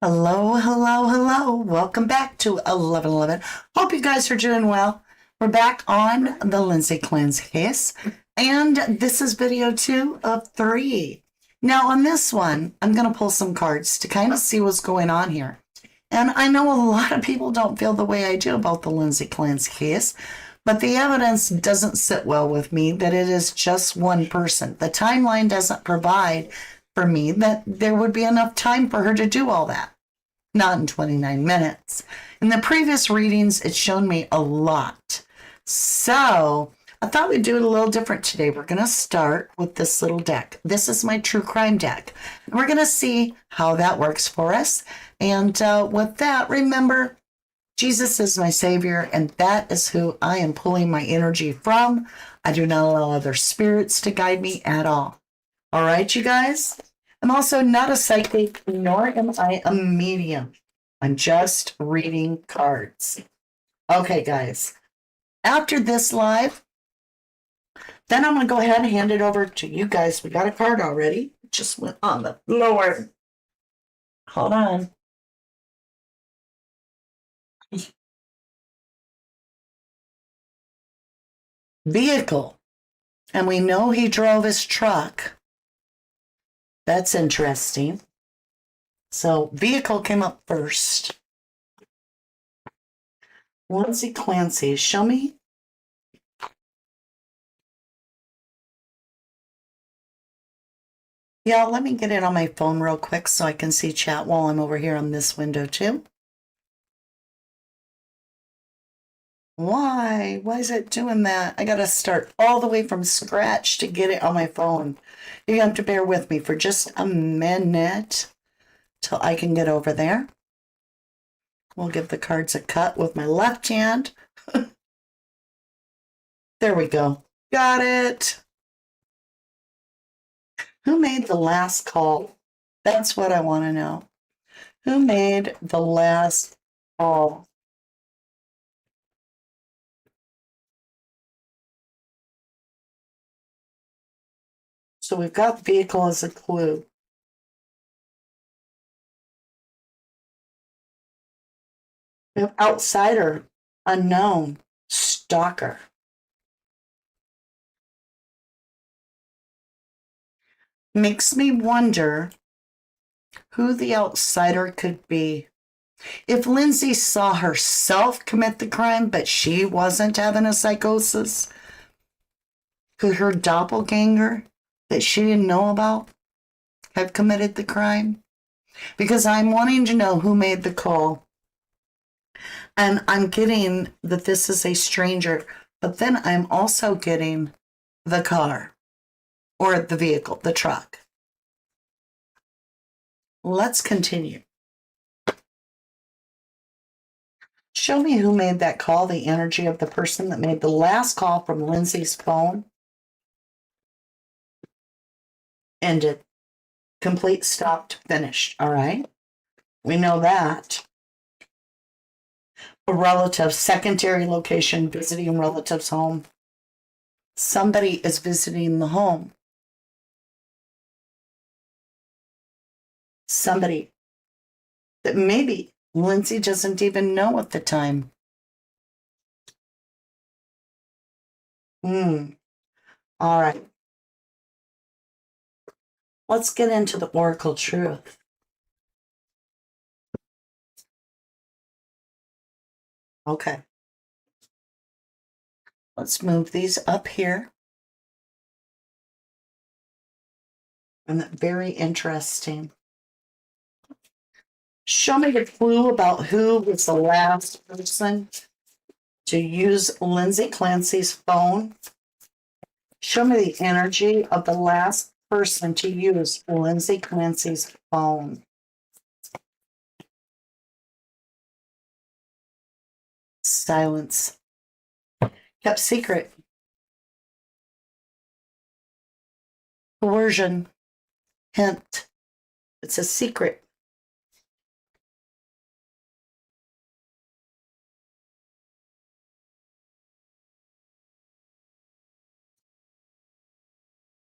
Hello, hello, hello. Welcome back to 1111. Hope you guys are doing well. We're back on the Lindsay Clancy case, and this is video 2 of 3. Now, on this one, I'm going to pull some cards to kind of see what's going on here. And I know a lot of people don't feel the way I do about the Lindsay Clancy case, but the evidence doesn't sit well with me that it is just one person. The timeline doesn't provide for me that there would be enough time for her to do all that. Not in 29 minutes. In the previous readings, it's shown me a lot. So I thought we'd do it a little different today. We're going to start with this little deck. This is my true crime deck. And we're going to see how that works for us. And with that, remember, Jesus is my savior, and that is who I am pulling my energy from. I do not allow other spirits to guide me at all. All right, you guys? I'm also not a psychic, nor am I a medium. I'm just reading cards. Okay, guys. After this live, then I'm going to go ahead and hand it over to you guys. We got a card already. It just went on the floor. Hold on. Vehicle. And we know he drove his truck. That's interesting. So vehicle came up first. Lindsay Clancy, show me. Yeah, let me get it on my phone real quick so I can see chat while I'm over here on this window too. Why? Why is it doing that? I gotta start all the way from scratch to get it on my phone. You have to bear with me for just a minute till I can get over there. We'll give the cards a cut with my left hand. There we go. Got it. Who made the last call? That's what I want to know. Who made the last call? So we've got vehicle as a clue. We have outsider, unknown, stalker. Makes me wonder who the outsider could be. If Lindsay saw herself commit the crime, but she wasn't having a psychosis, could her doppelganger that she didn't know about have committed the crime? Because I'm wanting to know who made the call. And I'm getting that this is a stranger, but then I'm also getting the car or the vehicle, the truck. Let's continue. Show me who made that call, the energy of the person that made the last call from Lindsay's phone. Ended. Complete, stopped, finished. All right. We know that. A relative, secondary location, visiting relative's home. Somebody is visiting the home. Somebody that maybe Lindsay doesn't even know at the time. All right. Let's get into the oracle truth. Okay. Let's move these up here. And that's very interesting. Show me the clue about who was the last person to use Lindsay Clancy's phone. Show me the energy of the last person to use Lindsay Clancy's phone. Silence. Kept secret. Coercion. Hint. It's a secret.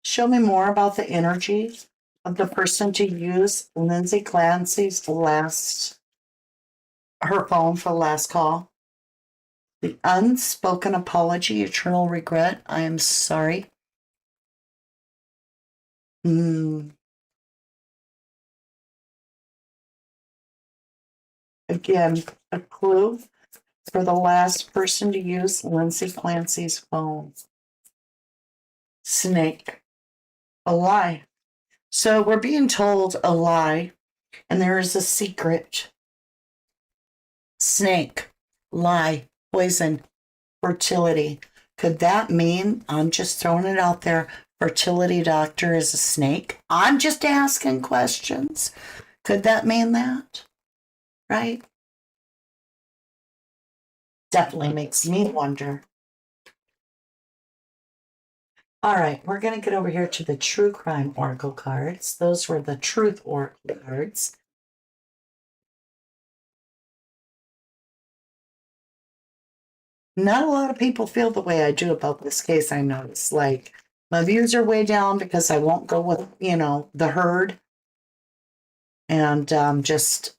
Show me more about the energy of the person to use Lindsay Clancy's her phone for the last call. The unspoken apology, eternal regret. I am sorry. Again, a clue for the last person to use Lindsay Clancy's phone. Snake. A lie. So we're being told a lie, and there is a secret. Snake, lie, poison, fertility. Could that mean, I'm just throwing it out there, fertility doctor is a snake? I'm just asking questions. Could that mean that? Right? Definitely makes me wonder. All right, we're going to get over here to the true crime oracle cards. Those were the truth oracle cards. Not a lot of people feel the way I do about this case, I notice. Like, my views are way down because I won't go with, the herd and just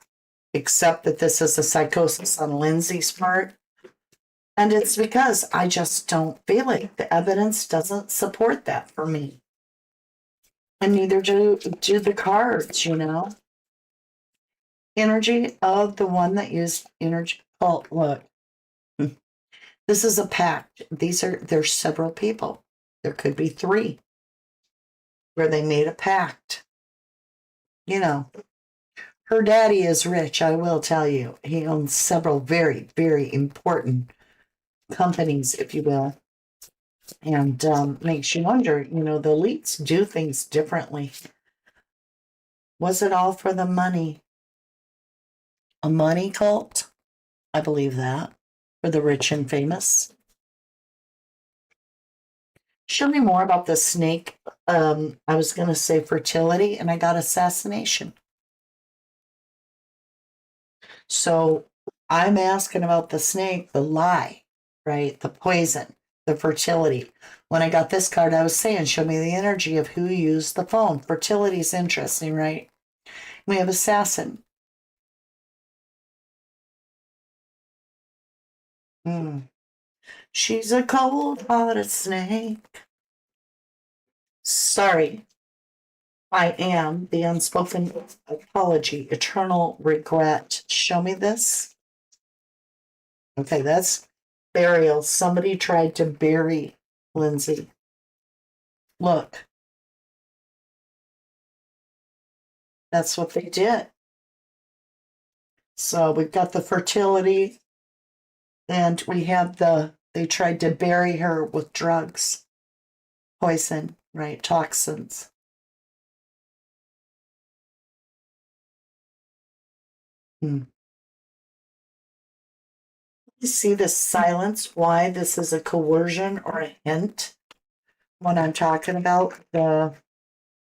accept that this is a psychosis on Lindsay's part. And it's because I just don't feel it. The evidence doesn't support that for me. And neither do the cards, Energy of the one that used energy. Oh, look. This is a pact. There's several people. There could be 3 where they made a pact. Her daddy is rich, I will tell you. He owns several very, very important companies, if you will. And makes you wonder, the elites do things differently. Was it all for the money? A money cult? I believe that. For the rich and famous. Show me more about the snake. I was going to say fertility, and I got assassination. So I'm asking about the snake, the lie, right? The poison, the fertility. When I got this card, I was saying, show me the energy of who used the phone. Fertility is interesting, right? We have assassin. She's a cold-hearted snake. Sorry. I am the unspoken apology, eternal regret. Show me this. Okay, that's burial. Somebody tried to bury Lindsay. Look. That's what they did. So we've got the fertility, and we have they tried to bury her with drugs, poison, right? Toxins. You see the silence, why this is a coercion or a hint? When I'm talking about the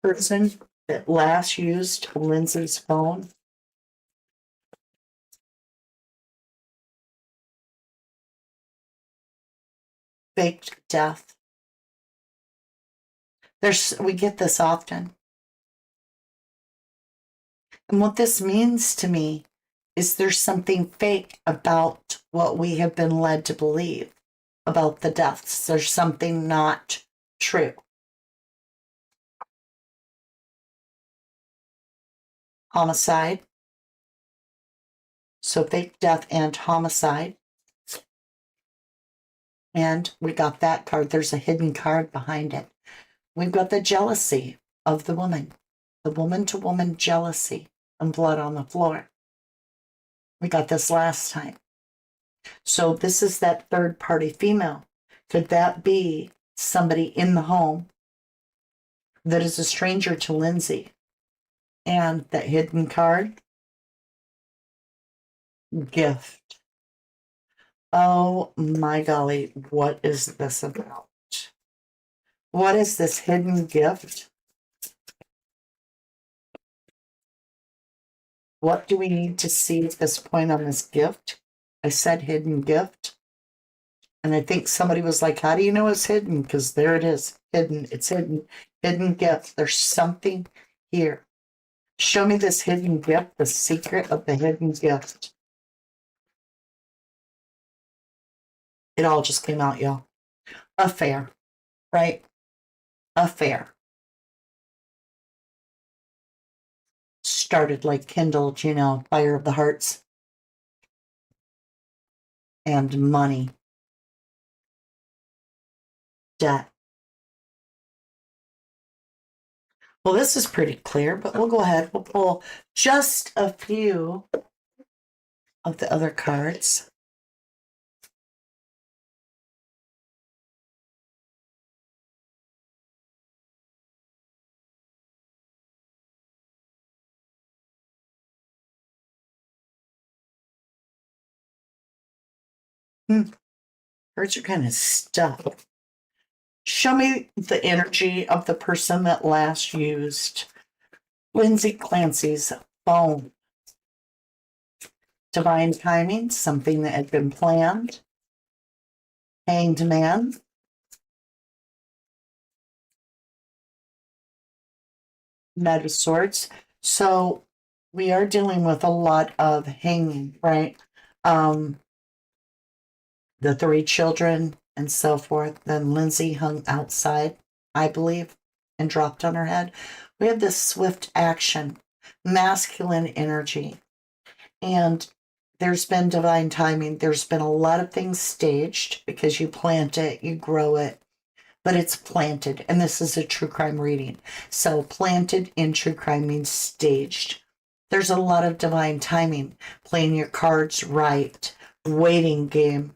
person that last used Lindsay's phone. Faked death. We get this often. And what this means to me is there's something fake about what we have been led to believe about the deaths. There's something not true. Homicide. So fake death and homicide. And we got that card. There's a hidden card behind it. We've got the jealousy of the woman. The woman-to-woman jealousy and blood on the floor. We got this last time. So this is that third-party female. Could that be somebody in the home that is a stranger to Lindsay? And that hidden card? Gift. Oh my golly, what is this about? What is this hidden gift? What do we need to see at this point on this gift? I said hidden gift. And I think somebody was like, how do you know it's hidden? Because there it is, hidden. It's hidden. Hidden gift. There's something here. Show me this hidden gift, the secret of the hidden gift. It all just came out, y'all. Affair, right? Affair. Started like kindled, fire of the hearts. And money. Debt. Well, this is pretty clear, but we'll go ahead. We'll pull just a few of the other cards. Cards are kind of stuck. Show me the energy of the person that last used Lindsay Clancy's phone. Divine timing, something that had been planned. Hanged man. Knight of Swords. So we are dealing with a lot of hanging, right? The 3 children and so forth. Then Lindsay hung outside, I believe, and dropped on her head. We have this swift action, masculine energy. And there's been divine timing. There's been a lot of things staged because you plant it, you grow it, but it's planted. And this is a true crime reading. So planted in true crime means staged. There's a lot of divine timing, playing your cards right, waiting game.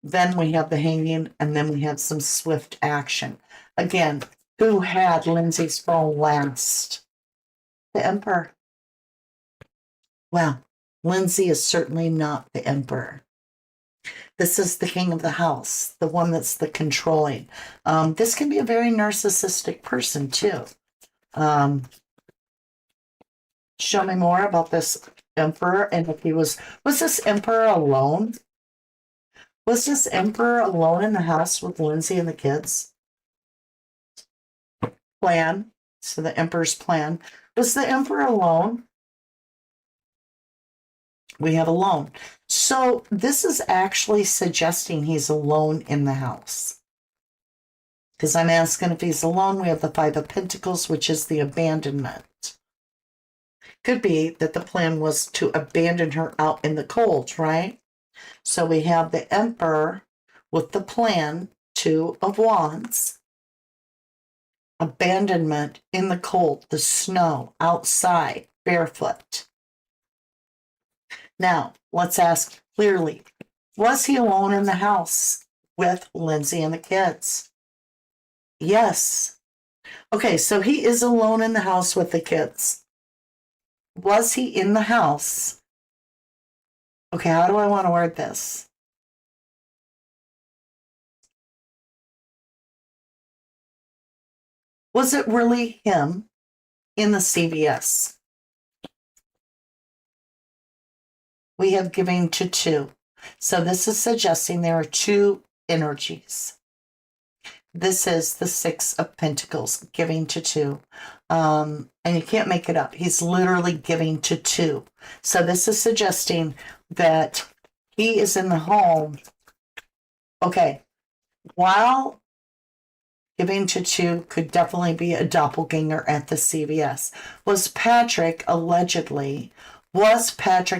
Then we have the hanging, and then we have some swift action. Again, who had Lindsay's phone last? The Emperor. Well, Lindsay is certainly not the Emperor. This is the king of the house, the one that's the controlling. This can be a very narcissistic person, too. Show me more about this Emperor, and if he was this Emperor alone? Was this Emperor alone in the house with Lindsay and the kids? Plan. So the Emperor's plan. Was the Emperor alone? We have alone. So this is actually suggesting he's alone in the house. Because I'm asking if he's alone. We have the 5 of Pentacles, which is the abandonment. Could be that the plan was to abandon her out in the cold, right? So we have the Emperor with the plan, 2 of Wands. Abandonment in the cold, the snow, outside, barefoot. Now, let's ask clearly, was he alone in the house with Lindsay and the kids? Yes. Okay, so he is alone in the house with the kids. Was he in the house? Okay, how do I want to word this? Was it really him in the CVS? We have giving to 2. So this is suggesting there are 2 energies. This is the 6 of Pentacles, giving to 2. And you can't make it up. He's literally giving to 2. So this is suggesting that he is in the home. Okay, while giving to 2 could definitely be a doppelganger at the CVS. Was Patrick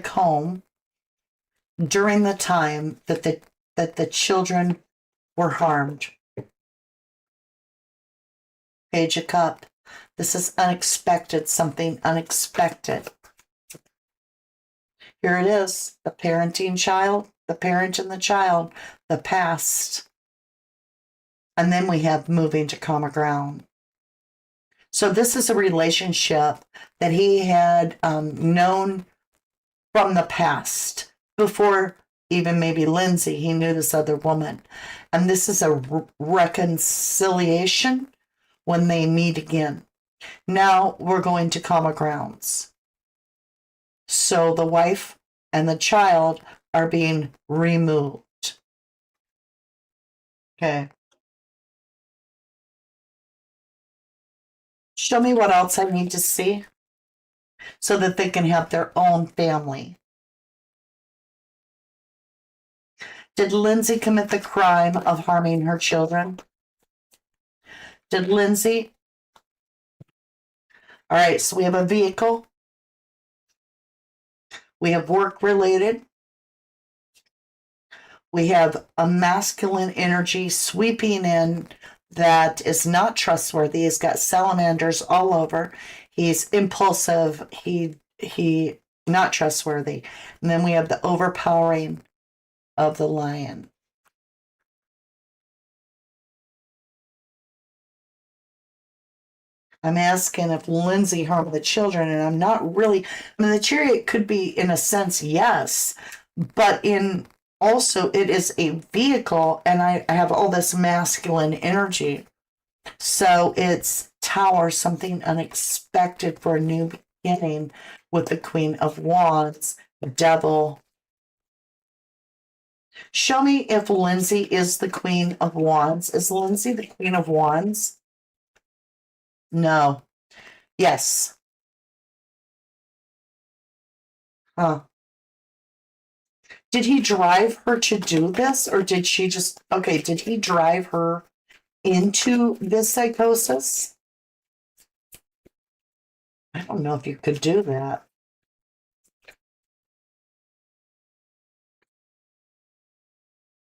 home during the time that the children were harmed? Page of Cup. This is unexpected, something unexpected. Here it is, the parenting child, the parent and the child, the past. And then we have moving to common ground. So this is a relationship that he had known from the past. Before even maybe Lindsay, he knew this other woman. And this is a reconciliation when they meet again. Now we're going to common grounds. So the wife and the child are being removed. Okay. Show me what else I need to see so that they can have their own family. Did Lindsay commit the crime of harming her children? Did Lindsay? All right, so we have a vehicle. We have work-related. We have a masculine energy sweeping in that is not trustworthy. He's got salamanders all over. He's impulsive. He not trustworthy. And then we have the overpowering of the lion. I'm asking if Lindsay harmed the children, and I'm not really, I mean, the chariot could be, in a sense, yes, but in also it is a vehicle, and I have all this masculine energy. So it's tower, something unexpected for a new beginning with the Queen of Wands, the devil. Show me if Lindsay is the Queen of Wands. Is Lindsay the Queen of Wands? No. Yes. Huh. Did he drive her to do this, or did she just, okay, did he drive her into this psychosis? I don't know if you could do that.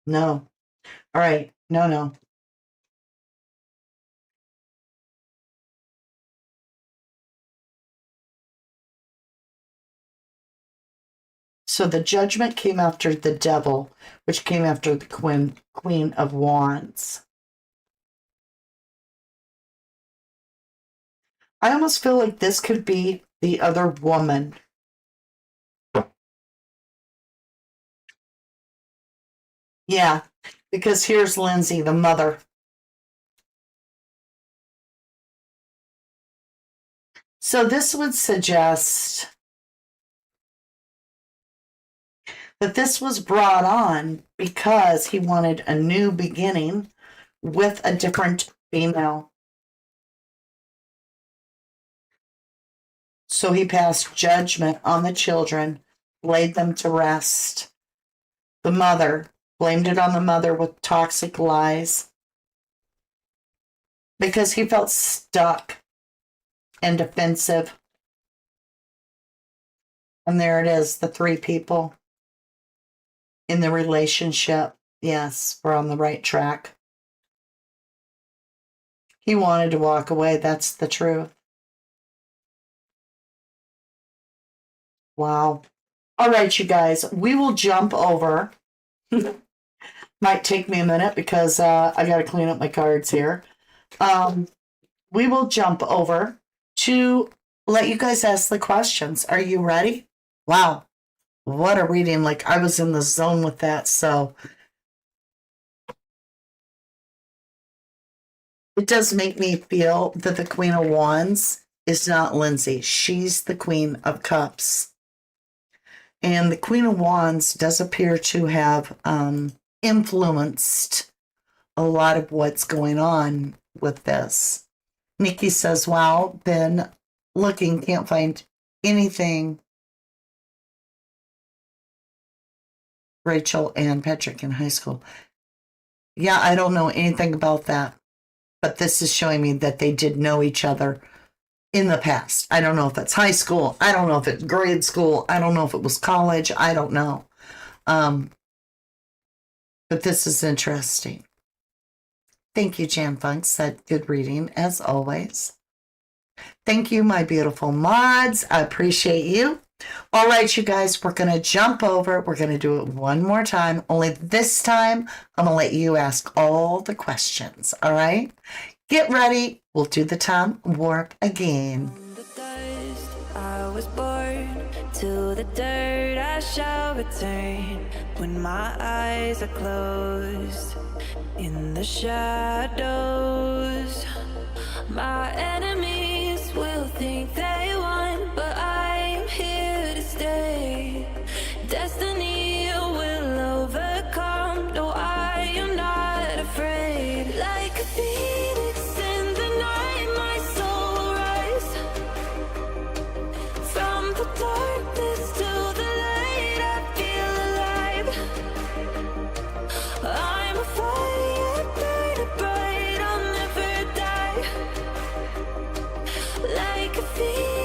No. All right. No. So the judgment came after the devil, which came after the Queen of Wands. I almost feel like this could be the other woman. Yeah, because here's Lindsay, the mother. So this would suggest that this was brought on because he wanted a new beginning with a different female. So he passed judgment on the children, laid them to rest. The mother, blamed it on the mother with toxic lies because he felt stuck and defensive. And there it is, the three people in the relationship. Yes, we're on the right track. He wanted to walk away. That's the truth. Wow. All right, you guys, we will jump over. Might take me a minute because I got to clean up my cards here. We will jump over to let you guys ask the questions. Are you ready? Wow. What a reading. Like, I was in the zone with that. So it does make me feel that the Queen of Wands is not Lindsay. She's the Queen of Cups. And the Queen of Wands does appear to have influenced a lot of what's going on with this. Nikki says, wow, been looking, can't find anything. Rachel and Patrick in high school. Yeah, I don't know anything about that. But this is showing me that they did know each other in the past. I don't know if it's high school. I don't know if it's grade school. I don't know if it was college. I don't know. But this is interesting. Thank you, Jan Funk. Said good reading, as always. Thank you, my beautiful mods. I appreciate you. All right, you guys, we're going to jump over. We're going to do it one more time. Only this time, I'm going to let you ask all the questions. All right? Get ready. We'll do the time warp again. From the dust I was born, to the dirt I shall return. When my eyes are closed, in the shadows, my enemies will think they won, but I am here to stay. Destiny will overcome. No, I am not afraid. Like a phoenix in the night, my soul rises. could feel